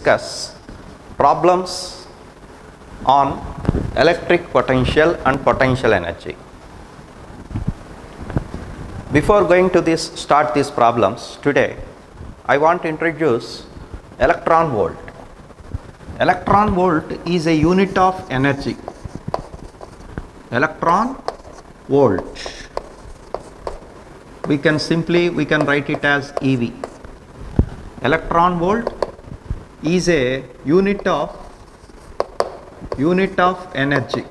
Discuss problems on electric potential and potential energy. Before going to start these problems today, I want to introduce electron volt. Electron volt is a unit of energy. Electron volt. We can write it as EV. Electron volt is a unit of energy.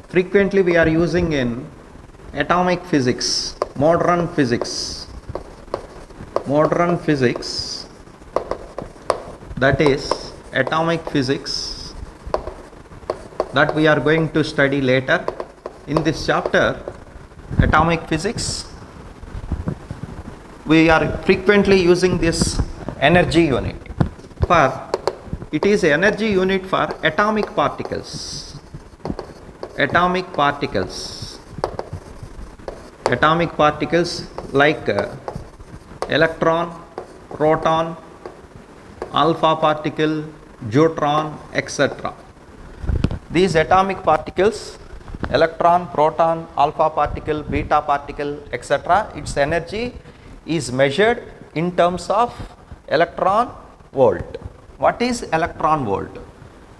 Frequently we are using in atomic physics, modern physics, that is atomic physics, that we are going to study later in this chapter. Atomic physics, we are frequently using this energy unit. It is energy unit for atomic particles. Atomic particles like electron, proton, alpha particle, neutron, etc. These atomic particles, electron, proton, alpha particle, beta particle, etc., its energy is measured in terms of electron volt. What is electron volt?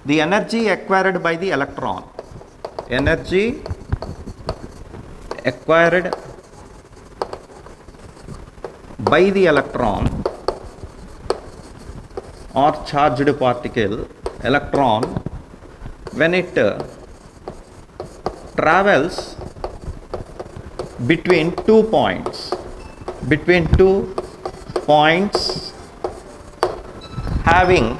The energy acquired by the electron. Energy acquired by the electron or charged particle, electron, when it travels between 2 points, having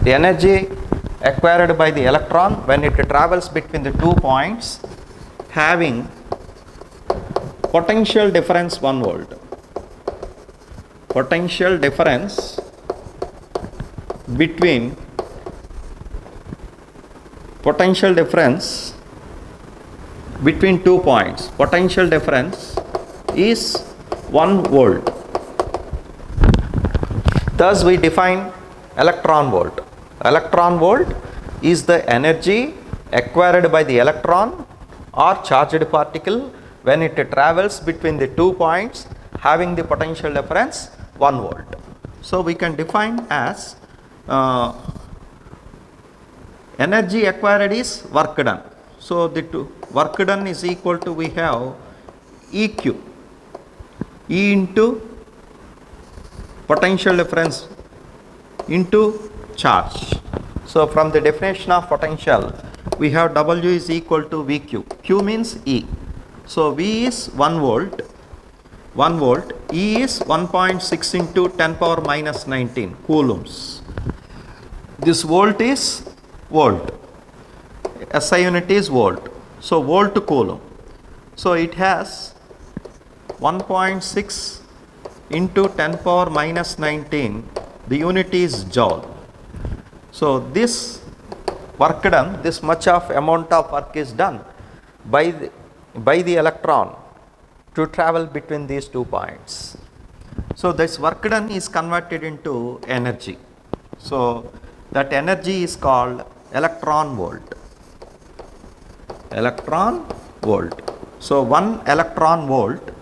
the energy acquired by the electron when it travels between the 2 points having potential difference 1 volt. Potential difference between between 2 points. Potential difference is 1 volt. Thus we define electron volt. Electron volt is the energy acquired by the electron or charged particle when it travels between the 2 points having the potential difference 1 volt. So we can define as energy acquired is work done. So the work done is equal to, we have EQ, E into potential difference into charge. So from the definition of potential, we have W is equal to VQ. Q means E. So V is 1 volt, E is 1.6 into 10 power minus 19 coulombs. This volt is volt. SI unit is volt. So volt coulomb. So it has 1.6 into 10 power minus 19. The unit is joule. So this work done, this much of amount of work is done by the electron to travel between these 2 points. So this work done is converted into energy. So that energy is called electron volt. Electron volt. So 1 electron volt,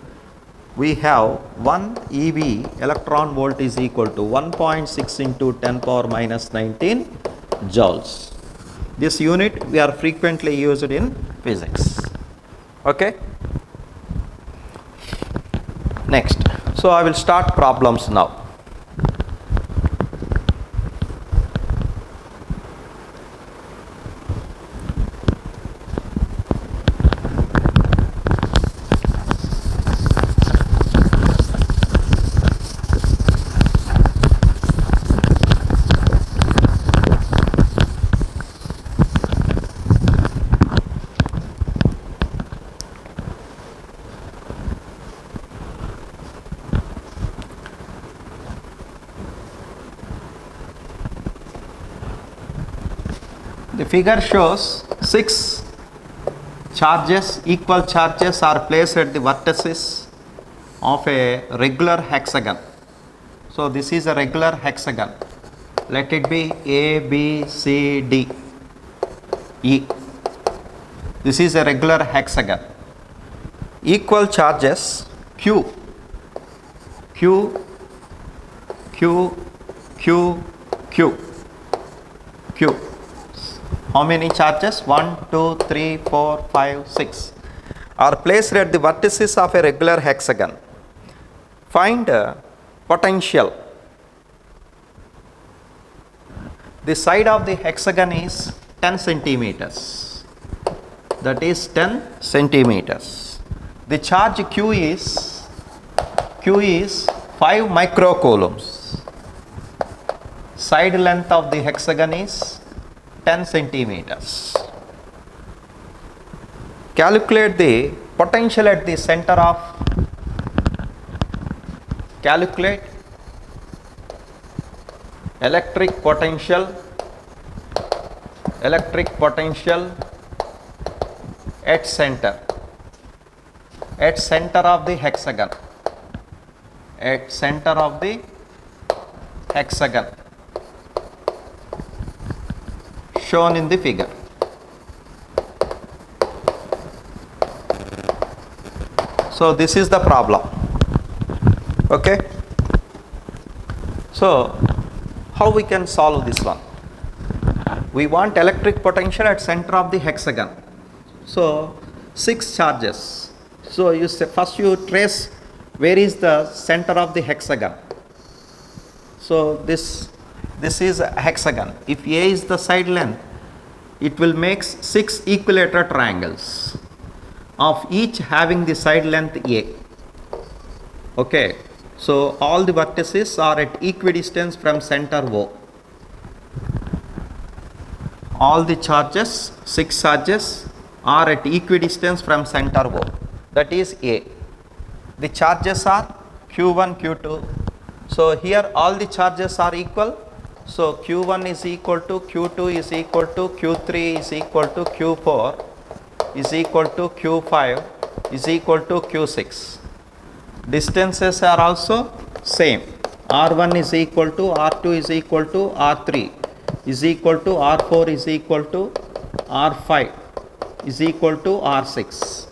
we have 1 EV electron volt is equal to 1.6 into 10 power minus 19 joules. This unit we are frequently used in physics. Okay. Next. So I will start problems now. The figure shows 6 charges, equal charges are placed at the vertices of a regular hexagon. So this is a regular hexagon. Let it be A, B, C, D, E. This is a regular hexagon. Equal charges Q, Q, Q, Q, Q, Q. How many charges? 1, 2, 3, 4, 5, 6 are placed at the vertices of a regular hexagon. Find potential. The side of the hexagon is 10 centimeters. That is 10 centimeters. The charge Q is 5 microcoulombs. Side length of the hexagon is 10 centimeters. Calculate the potential at the center of, calculate electric potential at center of the hexagon, at center of the hexagon shown in the figure. So this is the problem. Okay, so how we can solve this one? We want electric potential at center of the hexagon. So 6 charges. So you say, first you trace where is the center of the hexagon. So this is a hexagon. If A is the side length, it will make 6 equilateral triangles of each having the side length A. Okay, so all the vertices are at equidistance from center O. All the charges, 6 charges, are at equidistance from center O. That is A. The charges are Q1, Q2. So here all the charges are equal. So Q1 is equal to Q2 is equal to Q3 is equal to Q4 is equal to Q5 is equal to Q6. Distances are also same. R1 is equal to R2 is equal to R3 is equal to R4 is equal to R5 is equal to R6.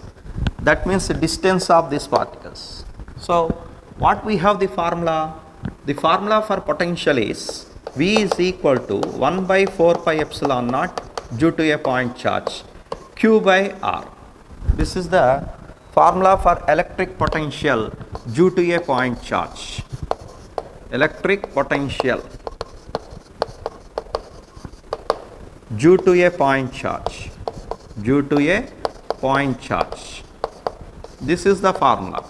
That means the distance of these particles. So what we have the formula? The formula for potential is V is equal to 1 by 4 pi epsilon naught due to a point charge Q by R. This is the formula for electric potential due to a point charge. Electric potential due to a point charge. Due to a point charge. This is the formula.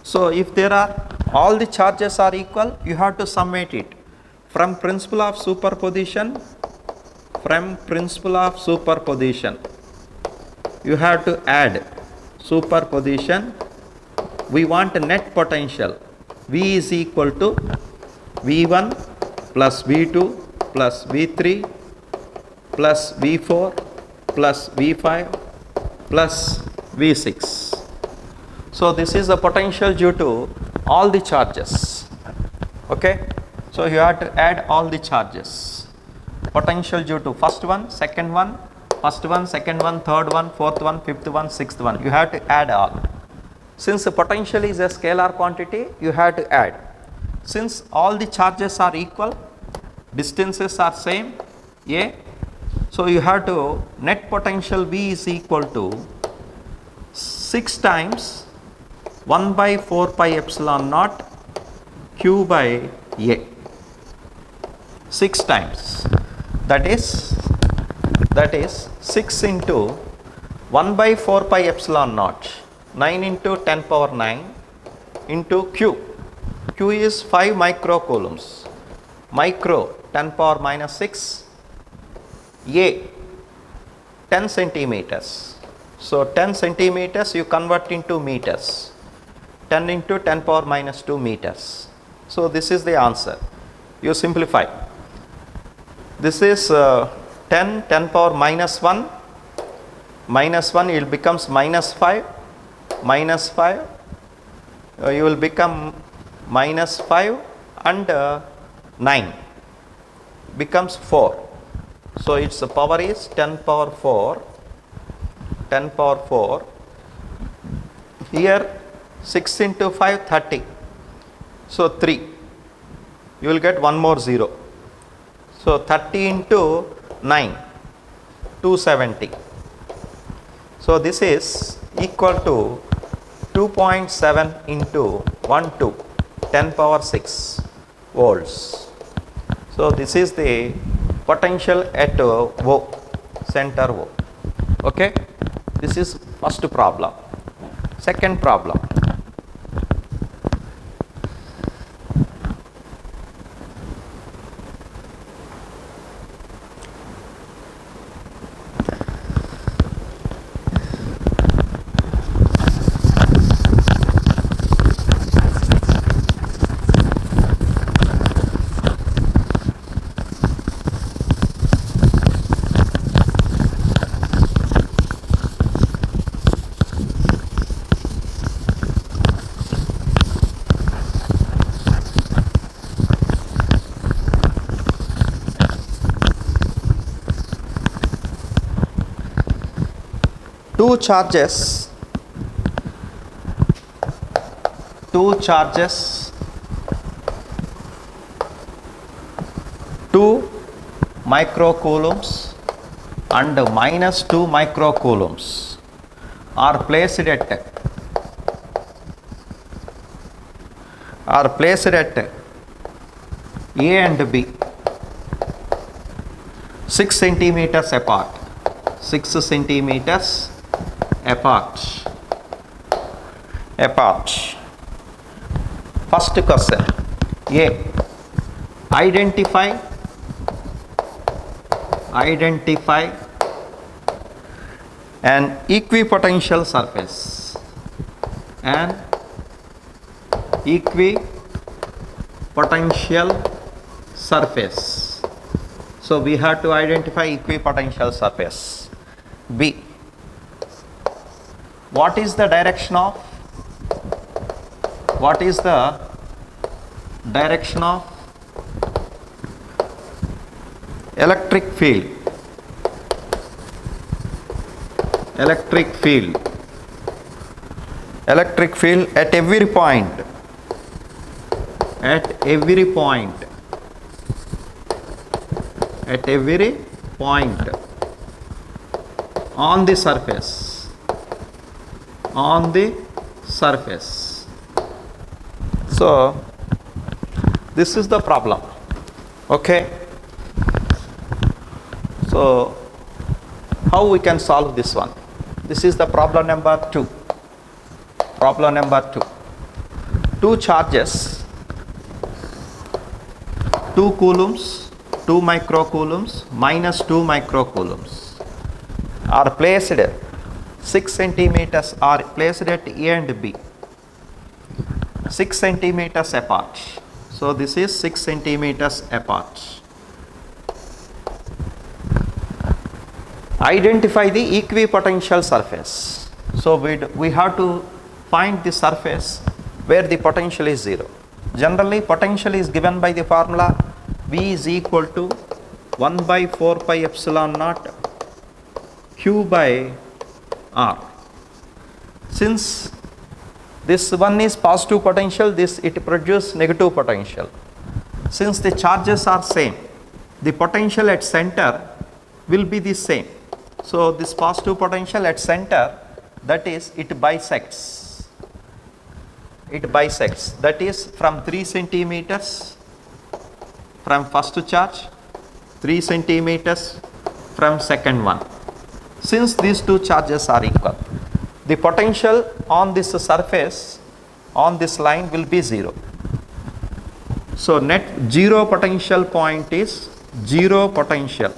So if there are all the charges are equal, you have to summate it. From principle of superposition, you have to add superposition. We want a net potential. V is equal to V1 plus V2 plus V3 plus V4 plus V5 plus V6. So this is the potential due to all the charges. Okay. So you have to add all the charges. Potential due to first one, second one, second one, third one, fourth one, fifth one, sixth one. You have to add all. Since the potential is a scalar quantity, you have to add. Since all the charges are equal, distances are same, A. So you have to net potential V is equal to 6 times 1 by 4 pi epsilon naught Q by A. 6 times. That is 6 into 1 by 4 pi epsilon naught, 9 into 10 power 9 into Q. Q is 5 microcoulombs. Micro 10 power minus 6. A 10 centimeters. So 10 centimeters you convert into meters. 10 into 10 power minus 2 meters. So this is the answer. You simplify. This is 10 power minus 1 minus 1 it becomes minus 5, minus 5, you will become minus 5 and 9 becomes 4. So its power is 10 power 4, 10 power 4. Here 6 into 5 30. So 3. You will get one more 0. So 30 into 9 270. So this is equal to 2.7 into 1 to 10 power 6 volts. So this is the potential at O, center O. Okay, this is first problem. Second problem. Two charges, two 2 microcoulombs and minus 2 microcoulombs are placed at A and B 6 centimeters apart, 6 centimeters apart. First question. A. Identify an equipotential surface. An equipotential surface. So we have to identify equipotential surface. B. What is the direction of electric field at every point on the surface. So this is the problem. Okay, so how we can solve this one? This is the problem number 2. Two charges, 2 coulombs, 2 microcoulombs, minus 2 microcoulombs are placed 6 centimeters are placed at A and B 6 centimeters apart. So this is 6 centimeters apart. Identify the equipotential surface. So we have to find the surface where the potential is 0. Generally potential is given by the formula V is equal to 1 by 4 pi epsilon naught Q by R. Since this one is positive potential, it produces negative potential. Since the charges are same, the potential at center will be the same. So this positive potential at center, that is, it bisects. That is from 3 centimeters from first charge, 3 centimeters from second one. Since these two charges are equal, the potential on this surface, on this line, will be 0. So net 0 potential point is 0 potential.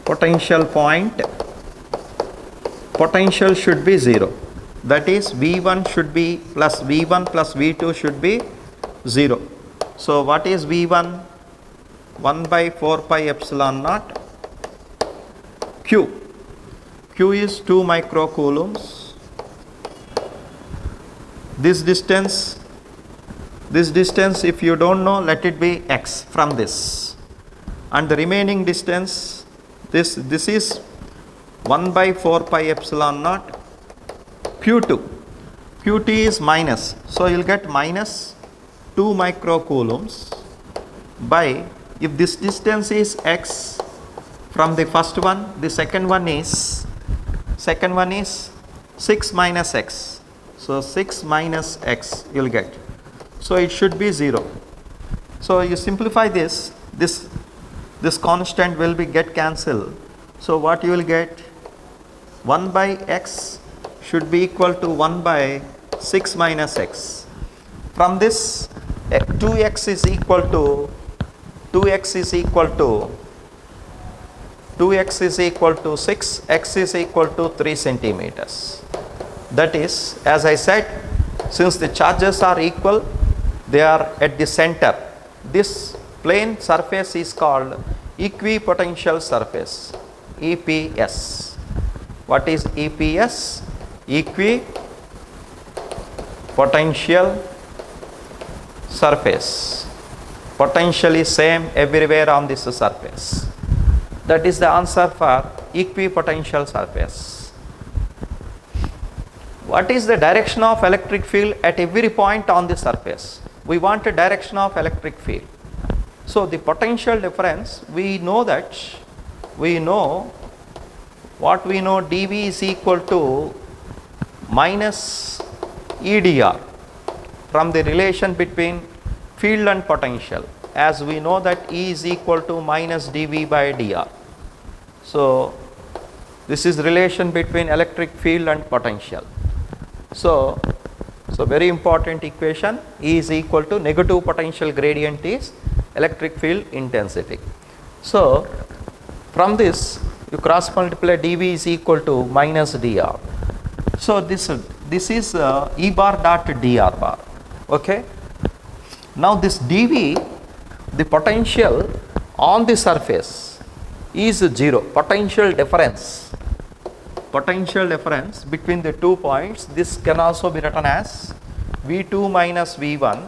Potential point, potential should be 0. That is V1 should be plus V1 plus V2 should be 0. So what is V1? 1 by 4 pi epsilon naught Q. Q is 2 microcoulombs. This distance, if you don't know, let it be x from this. And the remaining distance, this is 1 by 4 pi epsilon naught Q2. Qt is minus. So you'll get minus 2 microcoulombs by, if this distance is x from the first one, the second one is 6 minus x. So 6 minus x you'll get. So it should be 0. So you simplify this constant will be get cancelled. So what you will get, 1 by x should be equal to 1 by 6 minus x. From this 2x is equal to 6, x is equal to 3 centimeters. That is, as I said, since the charges are equal, they are at the center. This plane surface is called equipotential surface, EPS. What is EPS? Equipotential surface. Potential is same everywhere on this surface. That is the answer for equipotential surface. What is the direction of electric field at every point on the surface? We want a direction of electric field. So the potential difference, we know dV is equal to minus EdR from the relation between field and potential, as we know that E is equal to minus dV by dr. So this is relation between electric field and potential. So very important equation, E is equal to negative potential gradient is electric field intensity. So from this you cross multiply dV is equal to minus dr. So this is E bar dot dr bar. Okay. Now this dV, the potential on the surface is 0. Potential difference between the 2 points, this can also be written as V2 minus V1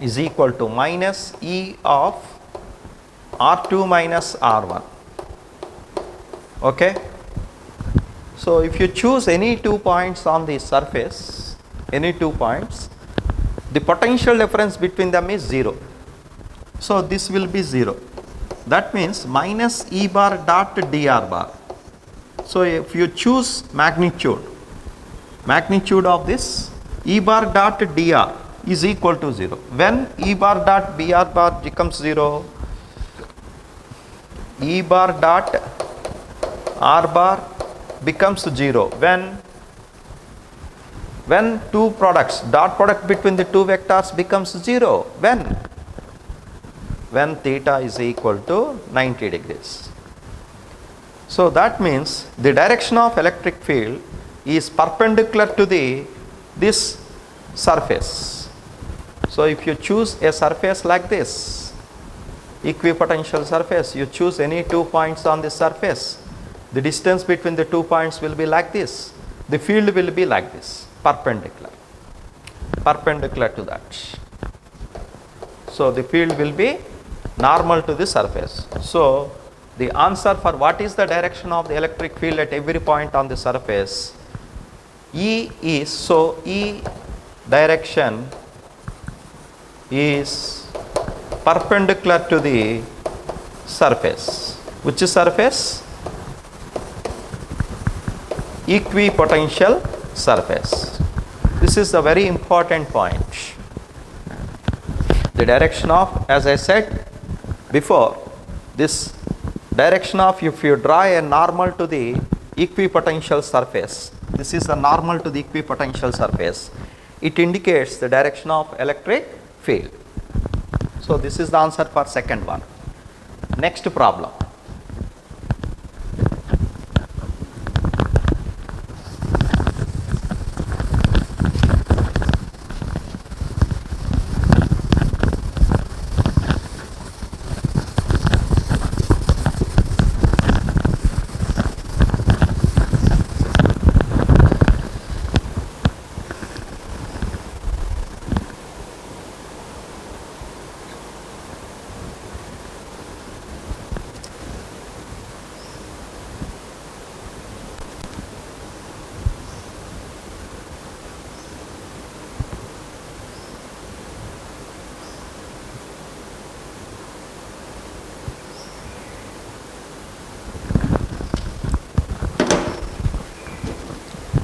is equal to minus E of R2 minus R1. Okay. So if you choose any 2 points on the surface, the potential difference between them is 0. So this will be 0. That means minus E bar dot dr bar. So if you choose magnitude of this, E bar dot dr is equal to 0. When E bar dot br bar becomes 0, E bar dot r bar becomes 0 when two products, dot product between the two vectors becomes 0, when theta is equal to 90 degrees. So that means the direction of electric field is perpendicular to this surface. So if you choose a surface like this, equipotential surface, you choose any 2 points on this surface, the distance between the 2 points will be like this, the field will be like this, perpendicular to that. So the field will be normal to the surface. So the answer for what is the direction of the electric field at every point on the surface, E is, so E direction is perpendicular to the surface. Which is surface? Equipotential surface. This is a very important point. The direction of, as I said before, this direction of, if you draw a normal to the equipotential surface, this is a normal to the equipotential surface, it indicates the direction of electric field. So this is the answer for second one. Next problem.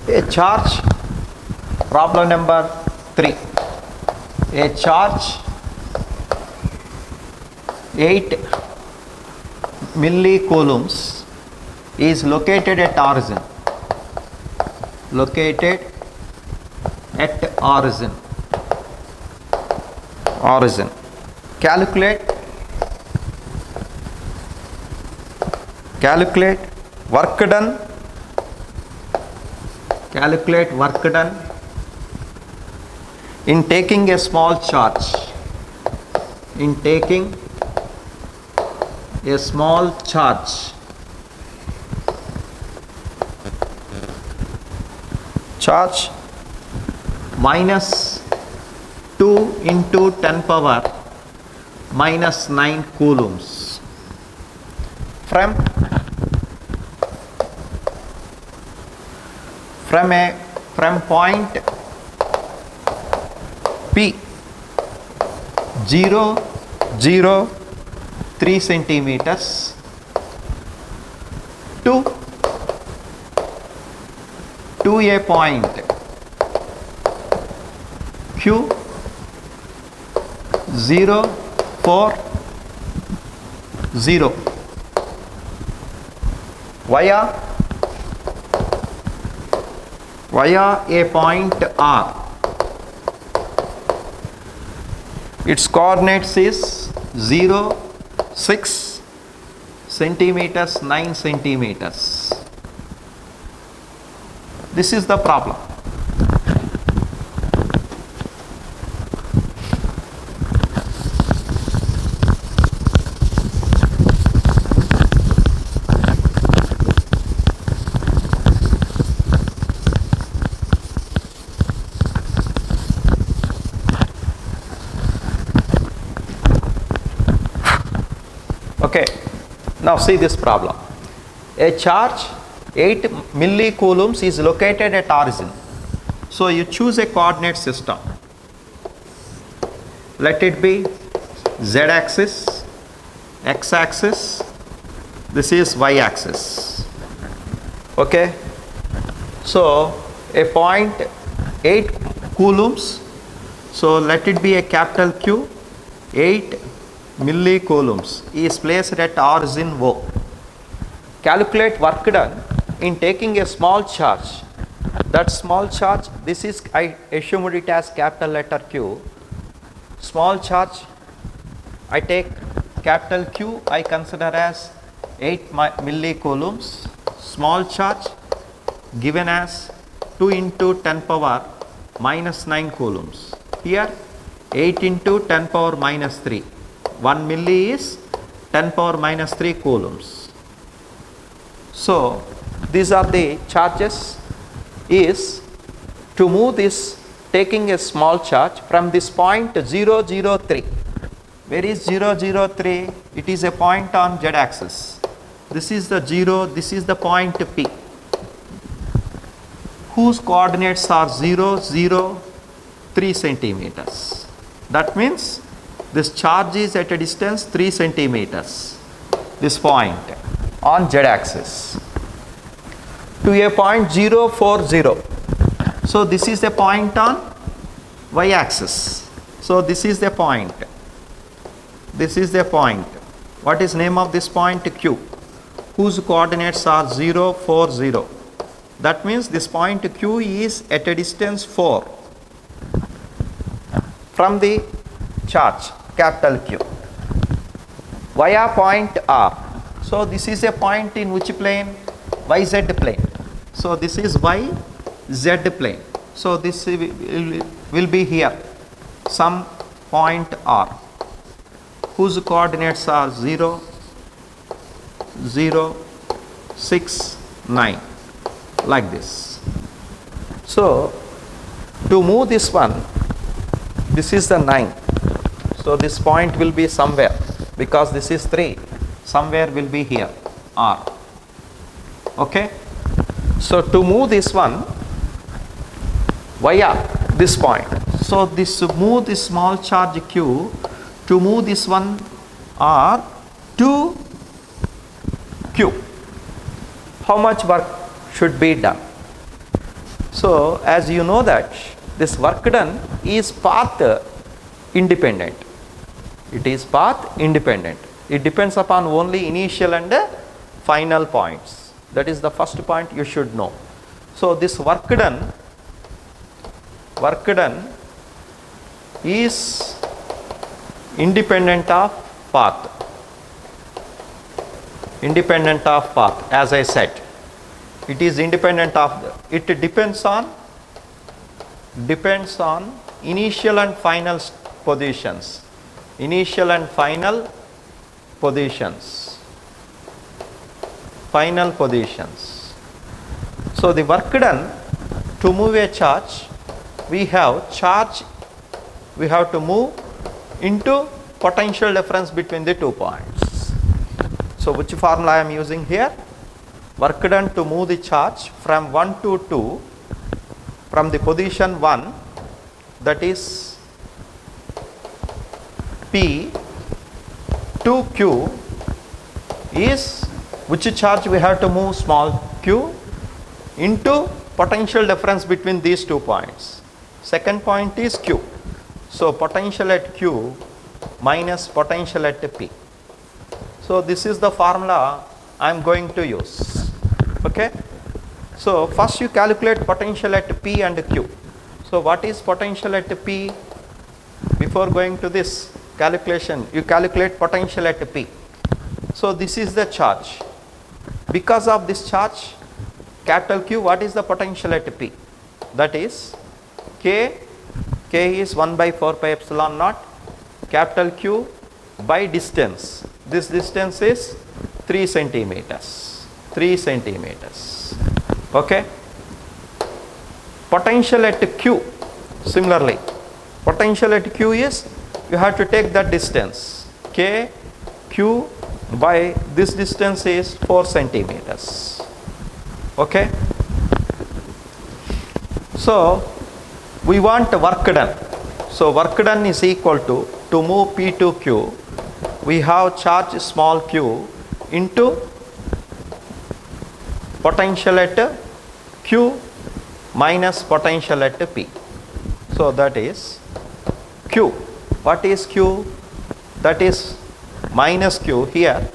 A charge, problem number 3. A charge 8 millicoulombs is located at origin. Located at origin. Origin. Calculate work done. Calculate work done in taking a small charge. In taking a small charge. Charge minus 2 into 10 power minus 9 coulombs from point P 0, 0, 3 centimeters to a point Q 0, 4, 0 via a point R. Its coordinates is 0, 6 centimeters, 9 centimeters. This is the problem. Okay, now see this problem. A charge 8 millicoulombs is located at origin. So you choose a coordinate system. Let it be z axis, x axis, this is y axis. Okay, so a point 8 coulombs, so let it be a capital Q. 8 millicoulombs is placed at origin O. Calculate work done in taking a small charge. That small charge, this is, I assumed it as capital letter Q. Small charge, I take capital Q, I consider as 8 millicoulombs. Small charge given as 2 into 10 power minus 9 coulombs. Here 8 into 10 power minus 3. 1 milli is 10 power minus 3 coulombs. So these are the charges. Is to move this, taking a small charge from this point 0, 0, 3. Where is 0, 0, 3? It is a point on z axis. This is the 0, this is the point P, whose coordinates are 0, 0, 3 centimeters. That means this charge is at a distance 3 centimeters, this point on z axis, to a point 0, 4, 0. So this is the point on y axis. So this is the point. This is the point. What is name of this point? Q, whose coordinates are 0, 4, 0. That means this point Q is at a distance 4 from the charge capital Q via point R. So this is a point in which plane? YZ plane. So this is YZ plane. So this will be here some point R, whose coordinates are 0, 0, 6, 9, like this. So to move this one, this is the 9. So this point will be somewhere, because this is 3, somewhere will be here R. Okay. So to move this one via this point, so this move this small charge Q, to move this one R to Q, how much work should be done? So as you know that this work done is path independent. It is path independent. It depends upon only initial and final points. That is the first point you should know. So this work done is independent of path. Independent of path, as I said. It is independent of it depends on initial and final positions. Initial and final positions. Final positions. So the work done to move a charge, we have to move into potential difference between the 2 points. So which formula I am using here? Work done to move the charge from 1 to 2, from the position 1, that is P, to Q, is which charge we have to move? Small q into potential difference between these 2 points. Second point is Q. So potential at Q minus potential at P. So this is the formula I am going to use. Okay. So first you calculate potential at P and Q. So what is potential at P? Before going to this calculation, you calculate potential at P. So this is the charge. Because of this charge, capital Q, what is the potential at P? That is K is 1 by 4 pi epsilon naught, capital Q by distance. This distance is 3 centimeters. 3 centimeters. Okay. Potential at Q, similarly, potential at Q is, you have to take that distance. K, Q by this distance is 4 centimeters. Okay. So we want work done. So work done is equal to move P to Q, we have charge small q into potential at Q minus potential at P. So that is Q. What is Q? That is minus Q here.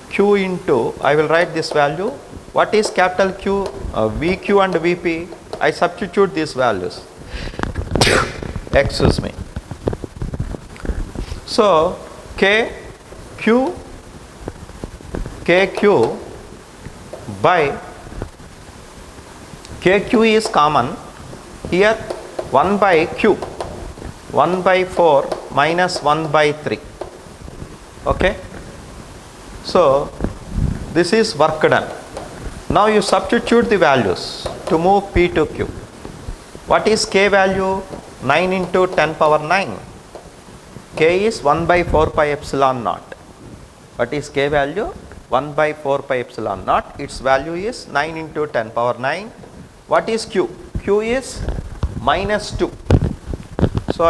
Q into, I will write this value. What is capital Q? VQ and VP. I substitute these values. Excuse me. So KQ by KQ is common. Here 1 by Q, 1 by 4 minus 1 by 3. Okay. So this is work done. Now you substitute the values to move P to Q. What is K value? 9 into 10 power 9. K is 1 by 4 pi epsilon naught. What is K value? 1 by 4 pi epsilon naught. Its value is 9 into 10 power 9. What is Q? Q is minus 2. So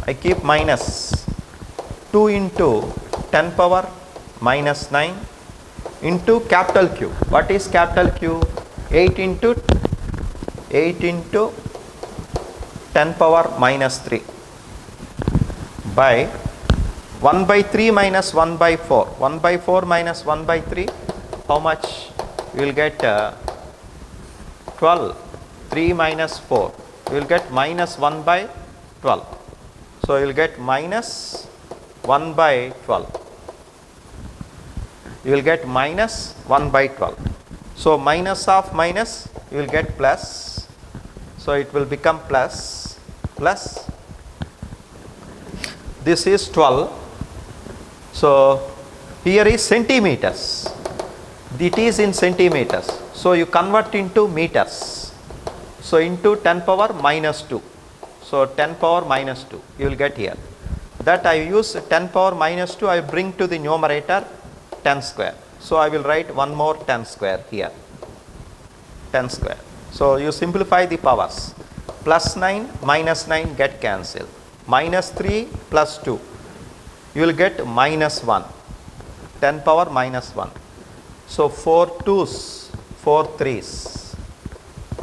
I keep minus 2 into 10 power minus 9 into capital Q. What is capital Q? 8 into 10 power minus 3 by 1 by 3 minus 1 by 4. 1 by 4 minus 1 by 3, how much? You will get 12. 3 minus 4, you will get minus 1 by 12. So you will get minus 1 by 12. You will get minus 1 by 12. So minus of minus, you will get plus. So it will become plus. This is 12. So here is centimeters. It is in centimeters. So you convert into meters. So into 10 power minus 2. So 10 power minus 2 you will get here. That I use 10 power minus 2, I bring to the numerator 10 square. So I will write one more 10 square here. 10 square. So you simplify the powers. Plus 9 minus 9 get cancelled. Minus 3 plus 2. You will get minus 1. 10 power minus 1. So 4 2s, 4 3s.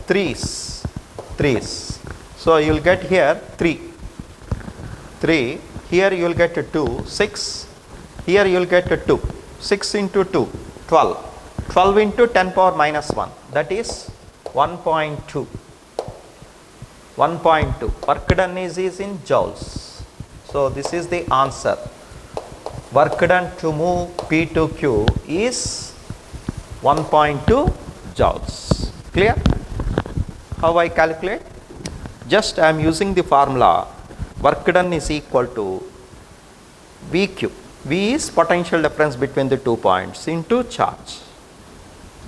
3s. 3's. So you will get here 3. 3. Here you will get 2, 6. Here you will get 2. 6 into 2, 12. 12 into 10 power minus 1, that is 1.2. 1.2. Work done is in joules. So this is the answer. Work done to move P to Q is 1.2 joules. Clear? How I calculate? Just I am using the formula. Work done is equal to VQ. V is potential difference between the 2 points into charge.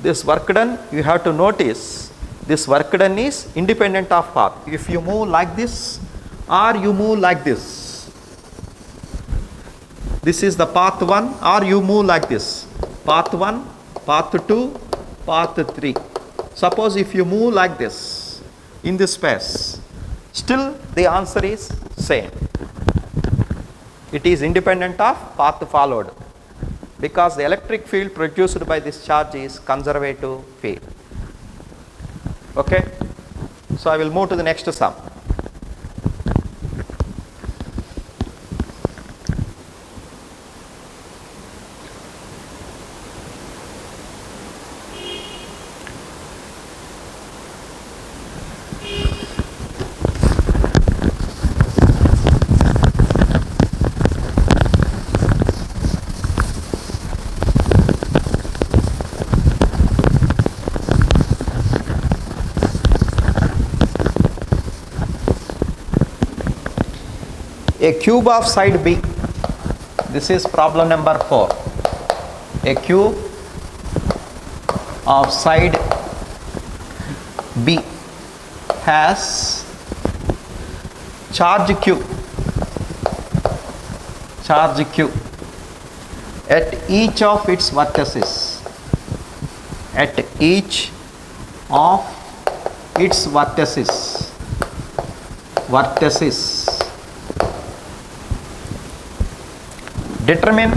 This work done, you have to notice, this work done is independent of path. If you move like this or you move like this, this is the path 1, or you move like this, path 1, path 2, path 3. Suppose if you move like this in this space, still the answer is same. It is independent of path followed, because the electric field produced by this charge is conservative field. Okay? So I will move to the next sum. A cube of side B, this is problem number 4. A cube of side B has charge Q at each of its vertices. At each of its vertices. Determine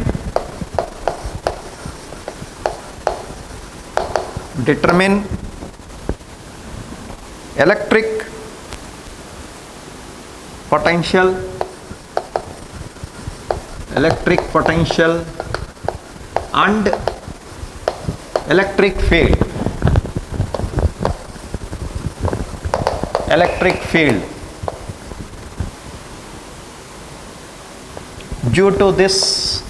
electric potential and electric field. Due to this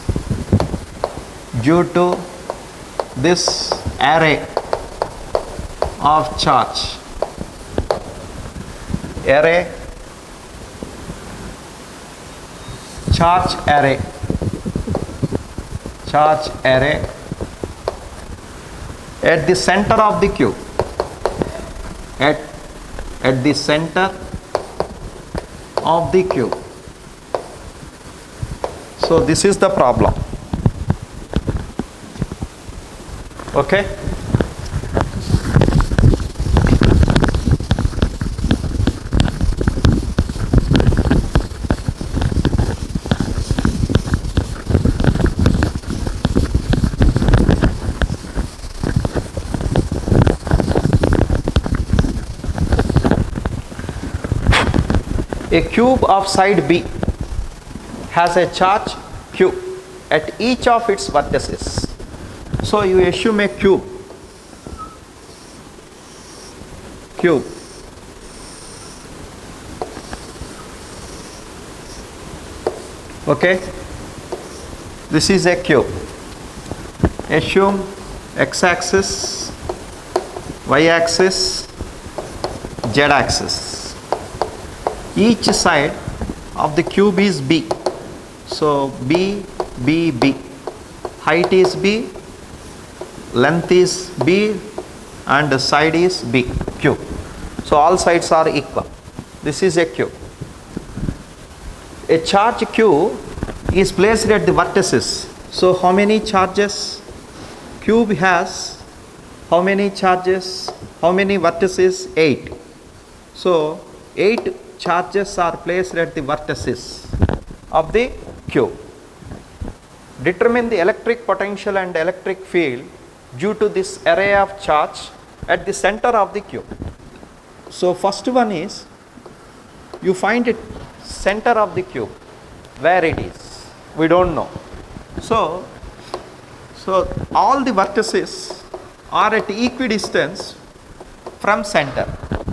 array of charge, charge array at the center of the cube, at the center of the cube. So this is the problem. Okay? A cube of side B has a charge Q at each of its vertices. So you assume a cube. Okay, this is a cube. Assume x-axis, y-axis, z-axis. Each side of the cube is B. So B, B, B. Height is B, length is B, and the side is B, cube. So all sides are equal. This is a cube. A charge Q is placed at the vertices. So how many charges? Cube has how many charges? How many vertices? 8. So 8 charges are placed at the vertices of the cube. Determine the electric potential and electric field due to this array of charge at the center of the cube. So first one is you find it center of the cube, where it is, we don't know. So all the vertices are at equidistance from center,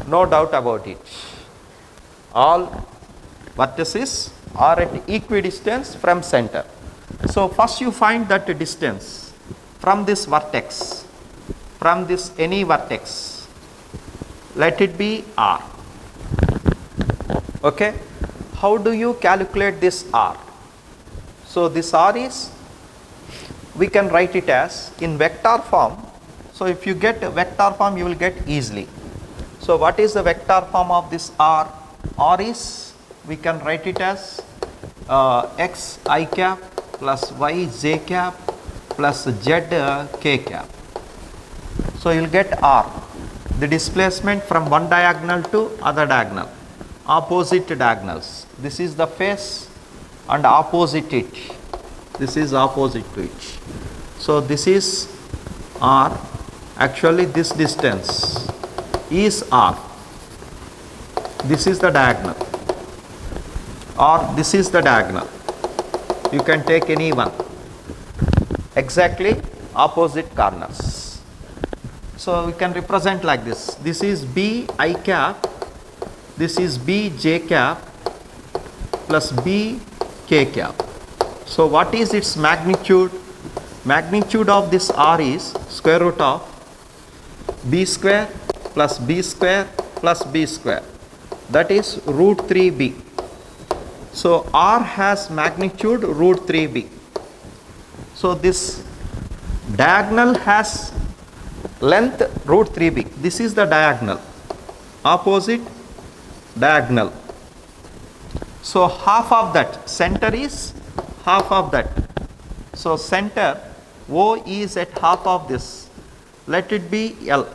no doubt about it. All vertices are at equidistance from center. So first you find that distance from this vertex, from this any vertex, let it be r. Okay, how do you calculate this r? So this r is, we can write it as in vector form. So if you get a vector form, you will get easily. So what is the vector form of this r? R is, we can write it as x I cap plus y j cap plus z k cap. So you will get r, the displacement from one diagonal to other diagonal, opposite diagonals. This is the face and opposite it. This is opposite to it. So this is r. Actually this distance is r. This is the diagonal, or this is the diagonal. You can take any one, exactly opposite corners. So we can represent like this. This is b I cap, this is b j cap plus b k cap. So what is its magnitude? Magnitude of this r is square root of b square plus b square plus b square, that is root 3b. So r has magnitude root 3b. So this diagonal has length root 3b. This is the diagonal, opposite diagonal. So half of that, center is half of that. So center O is at half of this. Let it be L.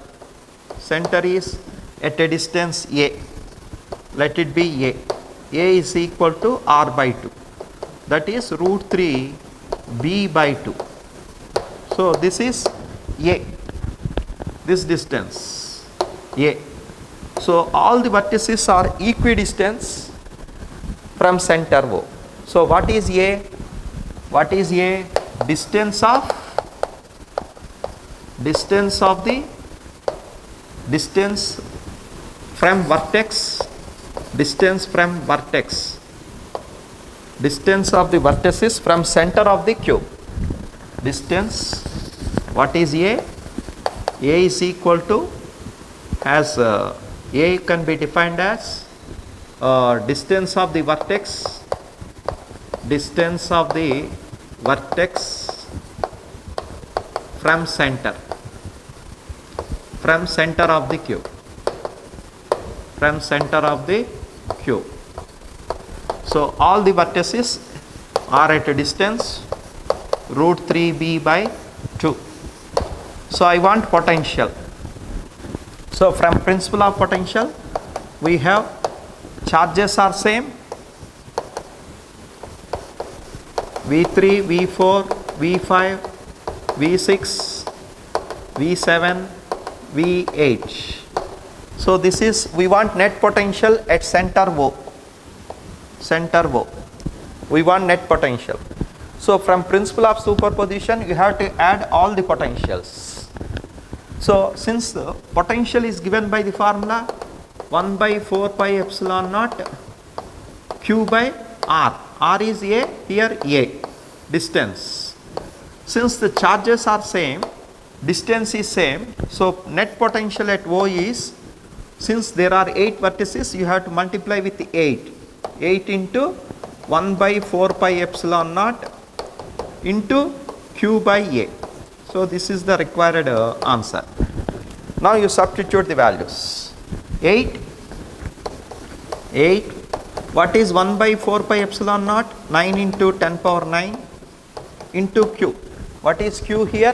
Center is at a distance A. Let it be A. A is equal to R by 2. That is root 3 B by 2. So this is A. This distance A. So all the vertices are equidistant from center O. So what is A? What is A? Distance of the distance from vertex, distance from vertex, distance of the vertices from center of the cube. Distance, what is A? A is equal to, as A can be defined as distance of the vertex, distance of the vertex from center of the cube, from center of the cube. So all the vertices are at a distance root 3b by 2. So I want potential. So from principle of potential, we have charges are same, V3, V4, V5, V6, V7, V8. So this is, we want net potential at center O. Center O. We want net potential. So from principle of superposition, you have to add all the potentials. So since the potential is given by the formula 1 by 4 pi epsilon naught Q by R. R is A, here A, distance. Since the charges are same, distance is same, so net potential at O is, since there are 8 vertices, you have to multiply with 8. 8 into 1 by 4 pi epsilon naught into Q by A. So this is the required answer. Now you substitute the values. 8, what is 1 by 4 pi epsilon naught? 9 into 10 power 9 into Q. What is Q here?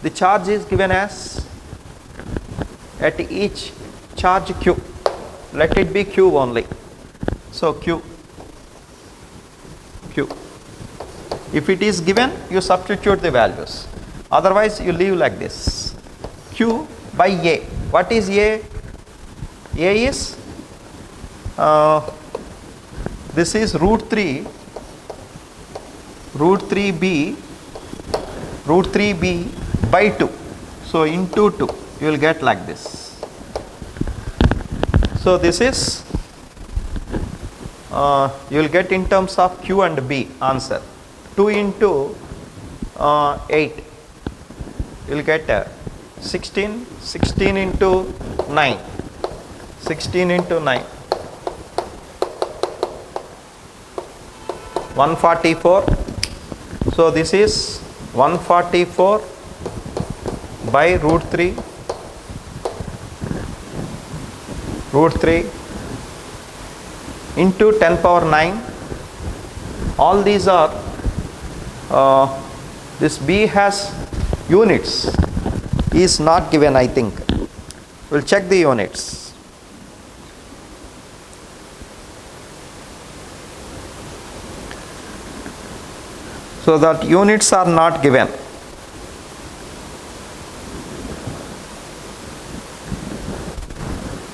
The charge is given as, at each charge Q. Let it be Q only. So Q. If it is given, you substitute the values. Otherwise, you leave like this. Q by A. What is A? A is this is root 3 b by 2. So into 2 you will get like this. So this is you will get in terms of Q and B answer. 2 into 8 you will get 16 into 9, 16 into 9, 144. So this is 144 by root 3 into 10 power 9. All these are this B has units is not given, I think. We'll check the units. So that units are not given.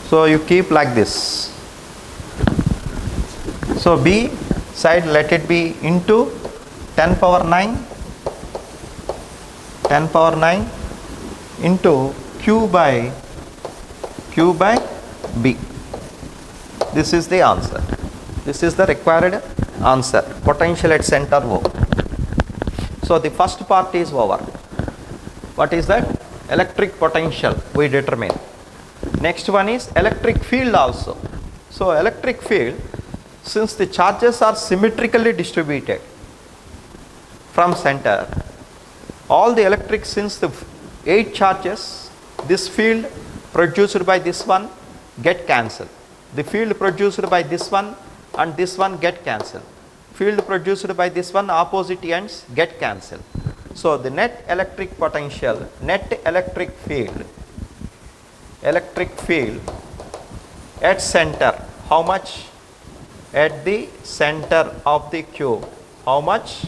So you keep like this. So B side, let it be into 10 power 9, 10 power 9 into Q by B. This is the answer. This is the required answer. Potential at center O. So the first part is over. What is that? Electric potential we determine. Next one is electric field also. So electric field, since the charges are symmetrically distributed from center, all the electric, since the 8 charges, this field produced by this one get cancelled. The field produced by this one and this one get cancelled. Field produced by this one opposite ends get cancelled. So the net electric potential, net electric field at center, how much? At the center of the cube, how much?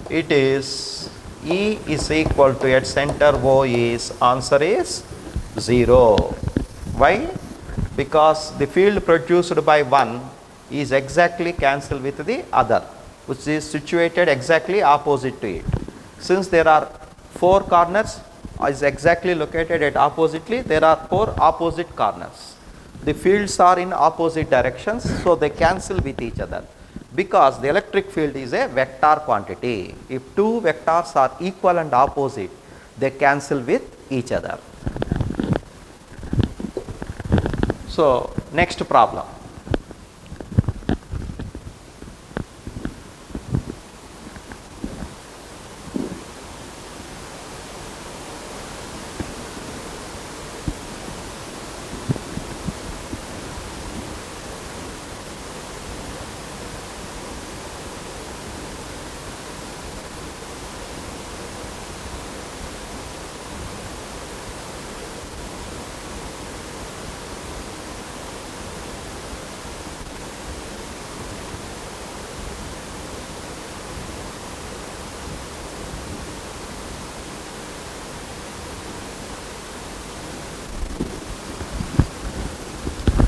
It is E is equal to, at center O is, answer is 0. Why? Because the field produced by one is exactly cancelled with the other, which is situated exactly opposite to it. Since there are 4 corners is exactly located at oppositely, there are 4 opposite corners. The fields are in opposite directions, so they cancel with each other. Because the electric field is a vector quantity. If 2 vectors are equal and opposite, they cancel with each other. So next problem.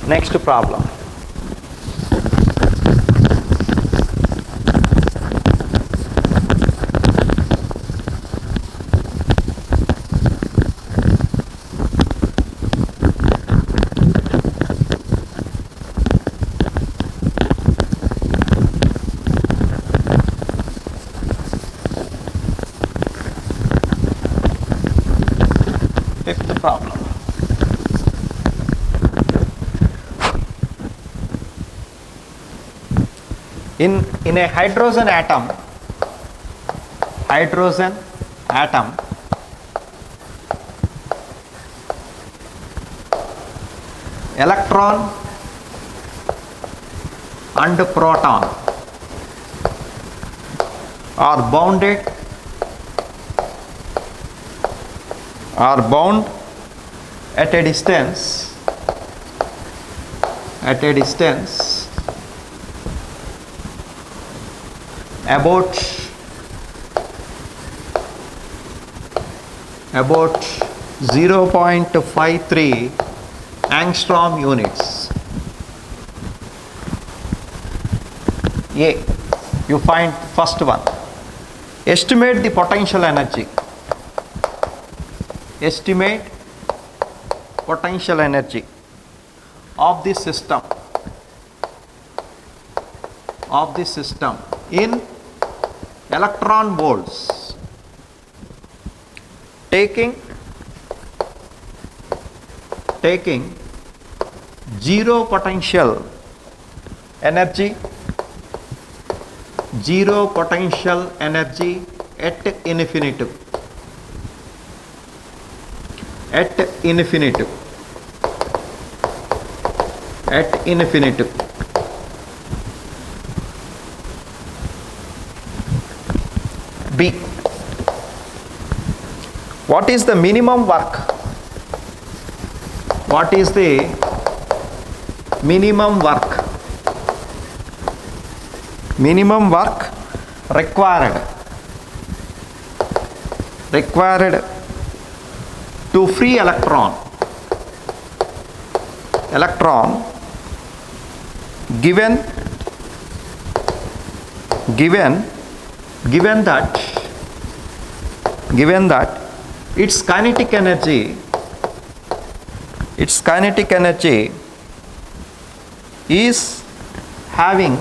Next problem. Fifth problem. In a hydrogen atom, electron and proton are bound at a distance about 0.53 angstrom units. A, you find first one. Estimate the potential energy. Estimate potential energy of the system in electron volts, taking zero potential energy at infinitum. B, what is the minimum work? What is the minimum work? Minimum work required to free electron given that its kinetic energy is having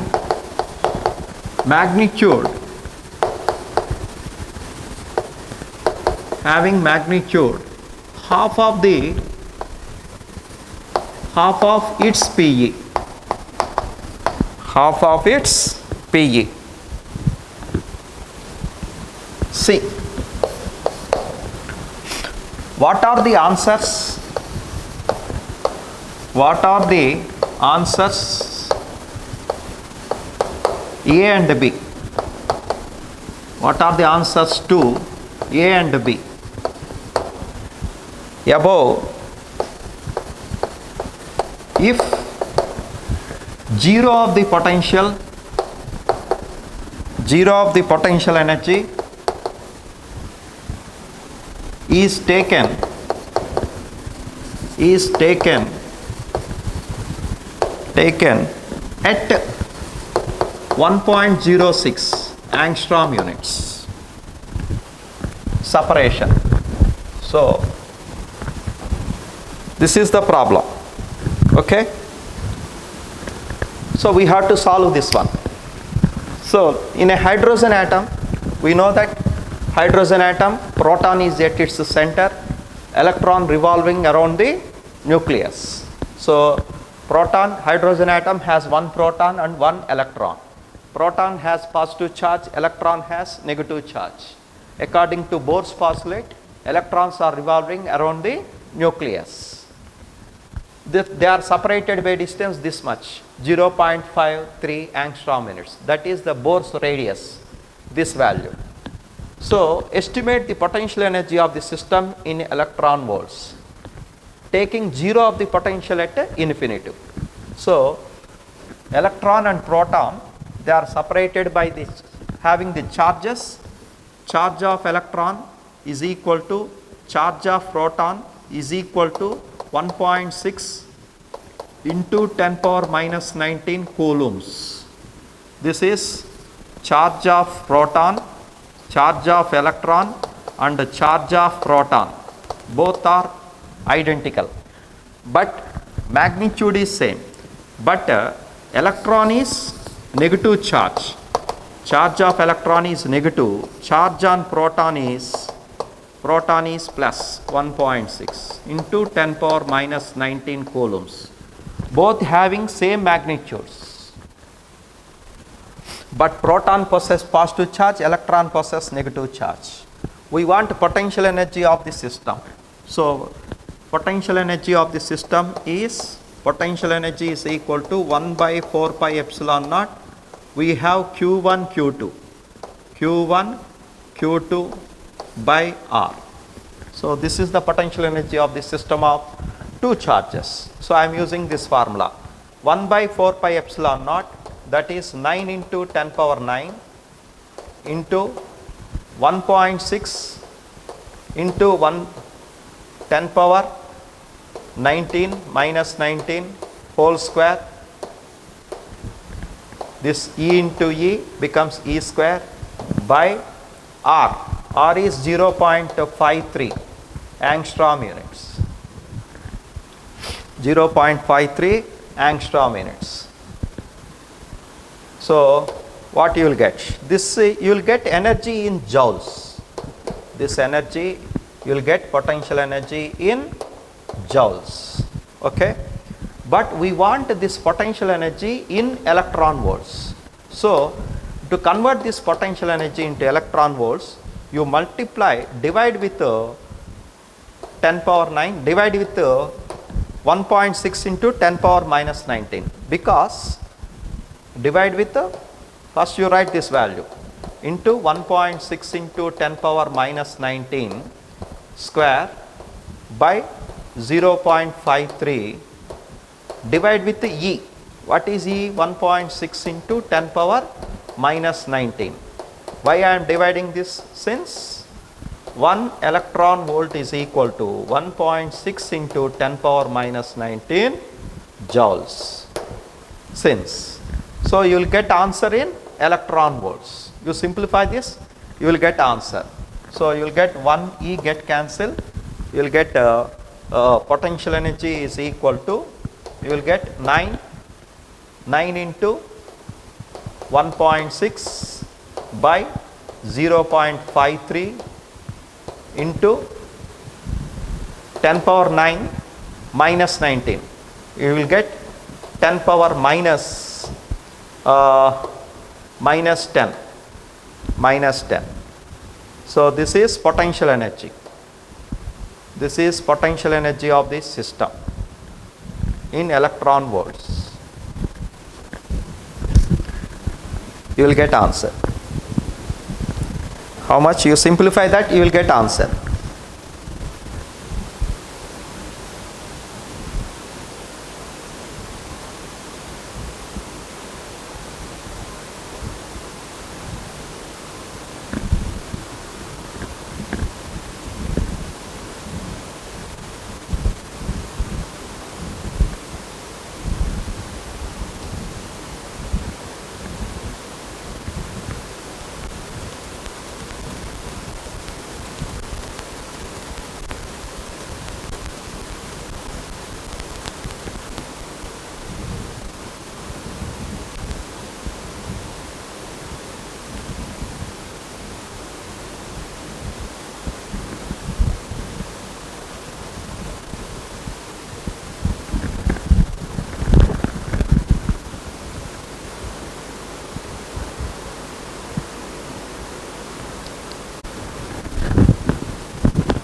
magnitude half of its PE. C, what are the answers? A and B. What are the answers to A and B? Above, if zero of the potential energy is taken at 1.06 angstrom units separation. So this is the problem. Okay, so we have to solve this one. So in a hydrogen atom, we know that hydrogen atom, proton is at its center, electron revolving around the nucleus. So hydrogen atom has one proton and one electron. Proton has positive charge, electron has negative charge. According to Bohr's postulate, electrons are revolving around the nucleus. They are separated by distance this much, 0.53 angstrom units. That is the Bohr's radius, this value. So estimate the potential energy of the system in electron volts, taking zero of the potential at infinitum. So electron and proton, they are separated by this, having the charges. Charge of electron is equal to charge of proton is equal to 1.6 into 10 power minus 19 coulombs. This is charge of proton, charge of electron and charge of proton. Both are identical, but magnitude is same. But electron is negative charge. Charge of electron is negative. Charge on proton is plus 1.6 into 10 power minus 19 coulombs. Both having same magnitudes. But proton possess positive charge, electron possess negative charge. We want potential energy of the system. So potential energy of the system is equal to 1 by 4 pi epsilon naught. We have Q1, Q2 by R. So this is the potential energy of the system of two charges. So I am using this formula, 1 by 4 pi epsilon naught, that is 9 into 10 power 9 into 1.6 into 10 power 19 minus 19 whole square. This E into E becomes E square by R. R is 0.53 angstrom units. 0.53 angstrom units. So what you will get? This you will get energy in joules. This energy you will get potential energy in joules. Okay, but we want this potential energy in electron volts. So to convert this potential energy into electron volts, you multiply, divide with 10 power 9, divide with 1.6 into 10 power minus 19, because divide with first you write this value into 1.6 into 10 power minus 19 square by 0.53, divide with E. What is E? 1.6 into 10 power minus 19. Why I am dividing this? Since 1 electron volt is equal to 1.6 into 10 power minus 19 joules. Since, so you will get answer in electron volts. You simplify this, you will get answer. So you will get 1 E get cancelled, you will get potential energy is equal to, you will get 9 into 1.6 by 0.53 into 10 power 9 minus 19. You will get 10 power minus 10. So this is potential energy. This is potential energy of this system in electron volts. You will get answer. How much you simplify that, you will get answer.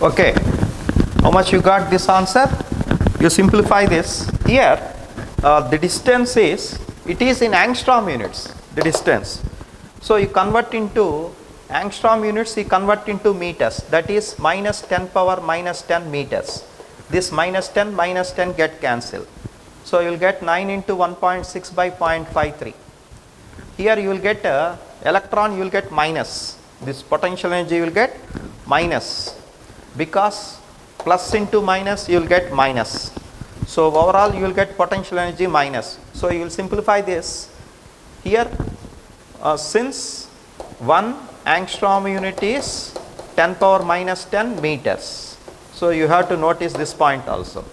Okay, how much you got this answer? You simplify this. Here the distance is, it is in angstrom units, the distance. So you convert into angstrom units, you convert into meters, that is minus 10 power minus 10 meters. This minus 10 get cancelled. So you will get 9 into 1.6 by 0.53. Here you will get electron, you will get minus. This potential energy you will get minus, because plus into minus you will get minus. So overall you will get potential energy minus. So you will simplify this. Here since 1 angstrom unit is 10 power minus 10 meters. So you have to notice this point also.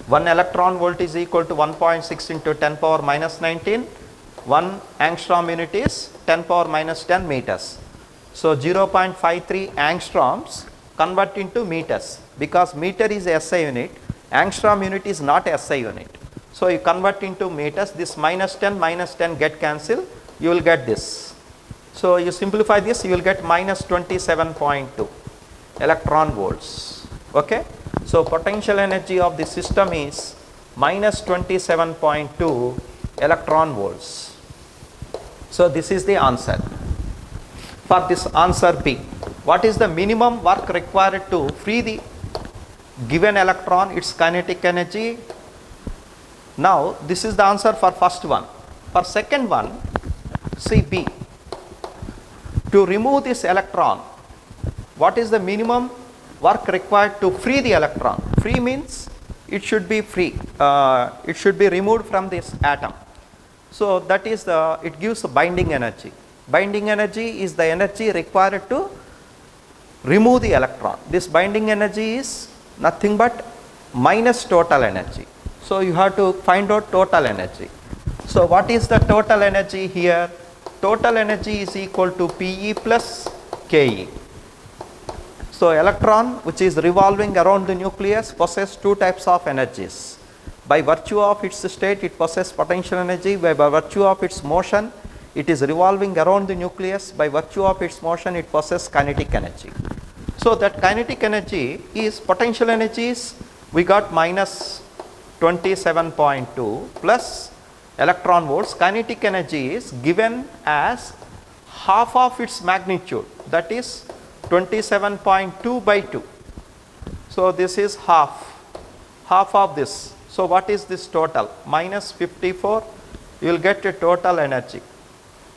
1 electron volt is equal to 1.6 into 10 power minus 19. 1 angstrom unit is 10 power minus 10 meters. So 0.53 angstroms convert into meters, because meter is SI unit, angstrom unit is not SI unit. So you convert into meters, this minus 10 get cancelled, you will get this. So you simplify this, you will get minus 27.2 electron volts. Okay, so potential energy of the system is minus 27.2 electron volts. So this is the answer. For this answer B, what is the minimum work required to free the given electron, its kinetic energy? Now this is the answer for first one. For second one, see B. To remove this electron, what is the minimum work required to free the electron? Free means it should be free, it should be removed from this atom. So that is it gives binding energy. Binding energy is the energy required to remove the electron. This binding energy is nothing but minus total energy. So you have to find out total energy. So what is the total energy here? Total energy is equal to Pe plus Ke. So electron which is revolving around the nucleus possesses two types of energies. By virtue of its state it possesses potential energy, by virtue of its motion it is revolving around the nucleus, by virtue of its motion it possesses kinetic energy. So that kinetic energy is potential energies, we got minus 27.2 plus electron volts. Kinetic energy is given as half of its magnitude, that is 27.2 by 2. So this is half of this. So what is this total? Minus 54, you will get a total energy.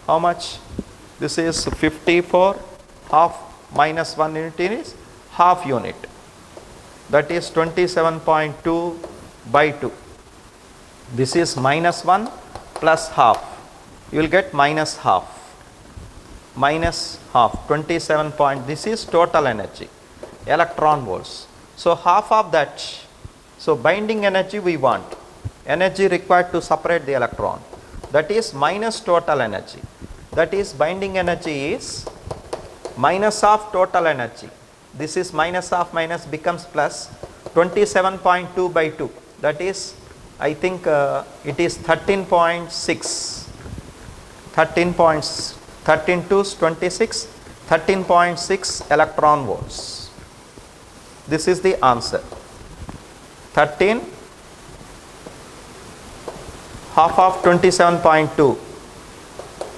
How much? This is 54, half minus 1 unit is half unit, that is 27.2 by 2. This is minus 1 plus half, you will get minus half, 27 point, this is total energy, electron volts. So half of that, so binding energy we want, energy required to separate the electron, that is minus total energy, that is binding energy is minus of total energy. This is minus of minus becomes plus 27.2 by 2, that is I think it is 13.6, 13 to 26, 13.6 electron volts. This is the answer. 13, half of 27.2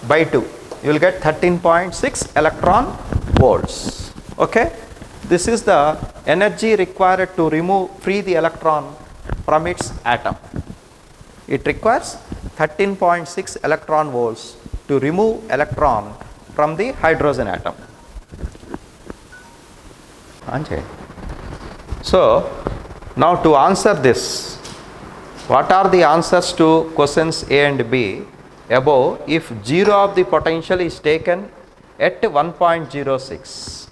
by 2, you will get 13.6 electron volts. Okay, this is the energy required to free the electron from its atom. It requires 13.6 electron volts to remove electron from the hydrogen atom. So now to answer this, what are the answers to questions A and B above if 0 of the potential is taken at 1.06?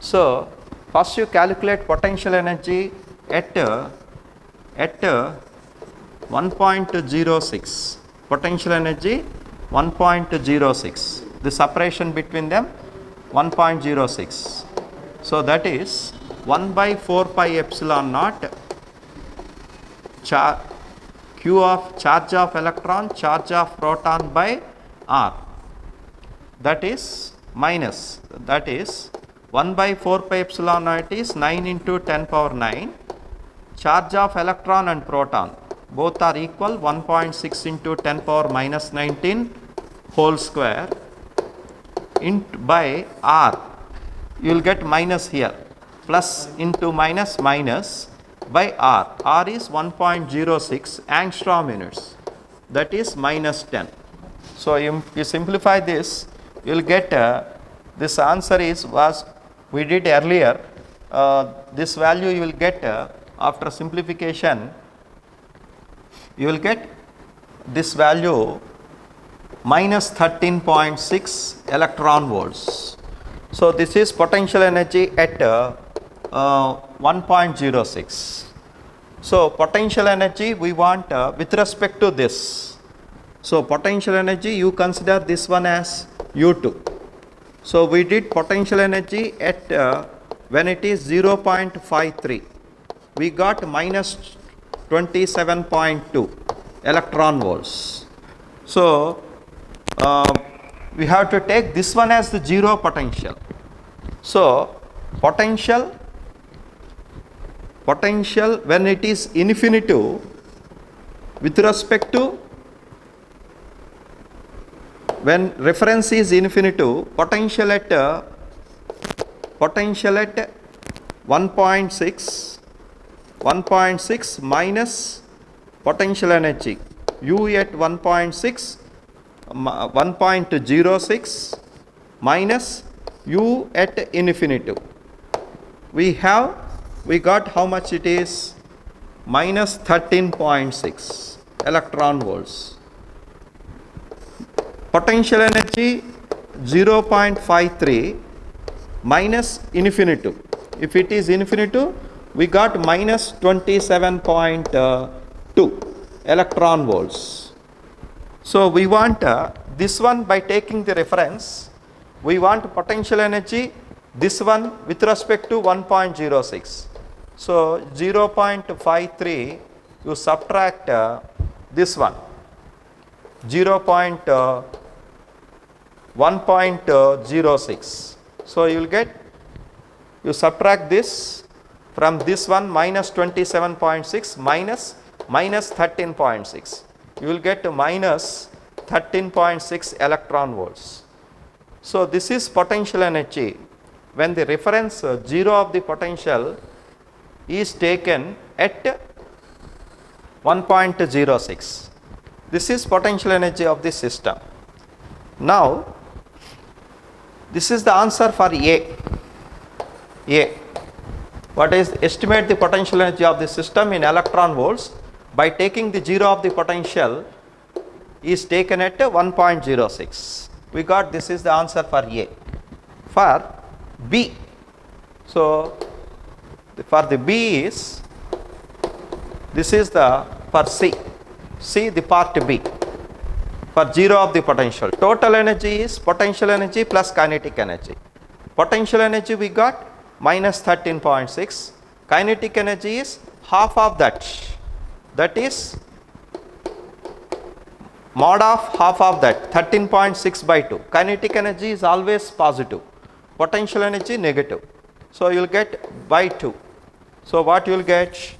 So first you calculate potential energy at 1.06, potential energy 1.06, the separation between them 1.06. So that is 1 by 4 pi epsilon naught Q of charge of electron, charge of proton by R, that is minus, that is 1 by 4 pi epsilon naught is 9 into 10 power 9, charge of electron and proton both are equal, 1.6 into 10 power minus 19 whole square by R, you will get minus here, plus into minus minus by R, R is 1.06 angstrom units, that is minus 10. So you simplify this, you will get this answer was we did earlier, this value you will get after simplification, you will get this value minus 13.6 electron volts. So this is potential energy at 1.06. So potential energy we want with respect to this. So potential energy, you consider this one as U2. So we did potential energy at when it is 0.53, we got minus 27.2 electron volts. So we have to take this one as the zero potential. So potential when it is infinitive with respect to, when reference is infinitive, potential at 1.6 minus potential energy U at 1.6 1.06 minus U at infinitive. We got how much it is? minus 13.6 electron volts. Potential energy 0.53 minus infinity. If it is infinity, we got minus 27.2 electron volts. So we want this one by taking the reference, we want potential energy, this one with respect to 1.06. So 0.53, you subtract this one, 1.06. So you will get, you subtract this from this one, minus 27.6 minus 13.6. You will get minus 13.6 electron volts. So this is potential energy when the reference 0 of the potential is taken at 1.06. This is potential energy of the system. Now this is the answer for A. What is, estimate the potential energy of the system in electron volts by taking the 0 of the potential is taken at 1.06. We got, this is the answer for A. For B, so for the B is, this is the, for C the part B, for 0 of the potential. Total energy is potential energy plus kinetic energy. Potential energy we got minus 13.6, kinetic energy is half of that, that is mod of half of that, 13.6 by 2. Kinetic energy is always positive, potential energy negative. So you will get by 2. So what you will get,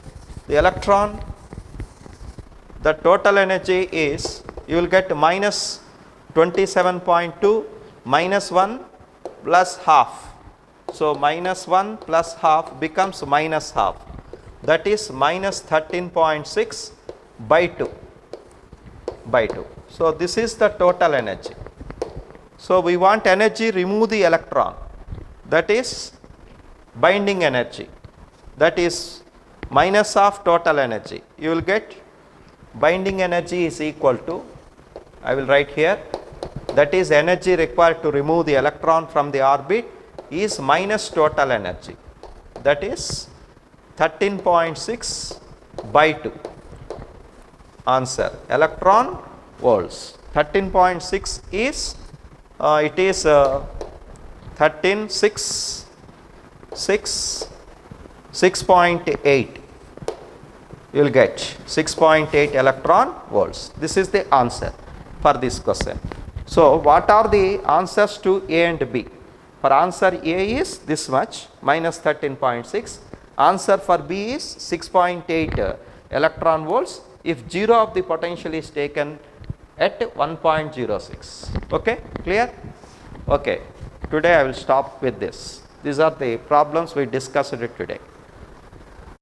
the electron, the total energy is, you will get minus 27.2 minus 1 plus half. So minus 1 plus half becomes minus half, that is minus 13.6 by 2. So this is the total energy. So we want energy, remove the electron, that is binding energy, that is minus of total energy. You will get binding energy is equal to, I will write here, that is energy required to remove the electron from the orbit is minus total energy, that is 13.6 by 2. Answer, electron volts. 13.6 is, it is 6.8. You will get 6.8 electron volts. This is the answer for this question. So what are the answers to A and B? For answer A is this much, minus 13.6. Answer for B is 6.8 electron volts if 0 of the potential is taken at 1.06. Okay, clear? Okay, today I will stop with this. These are the problems we discussed today.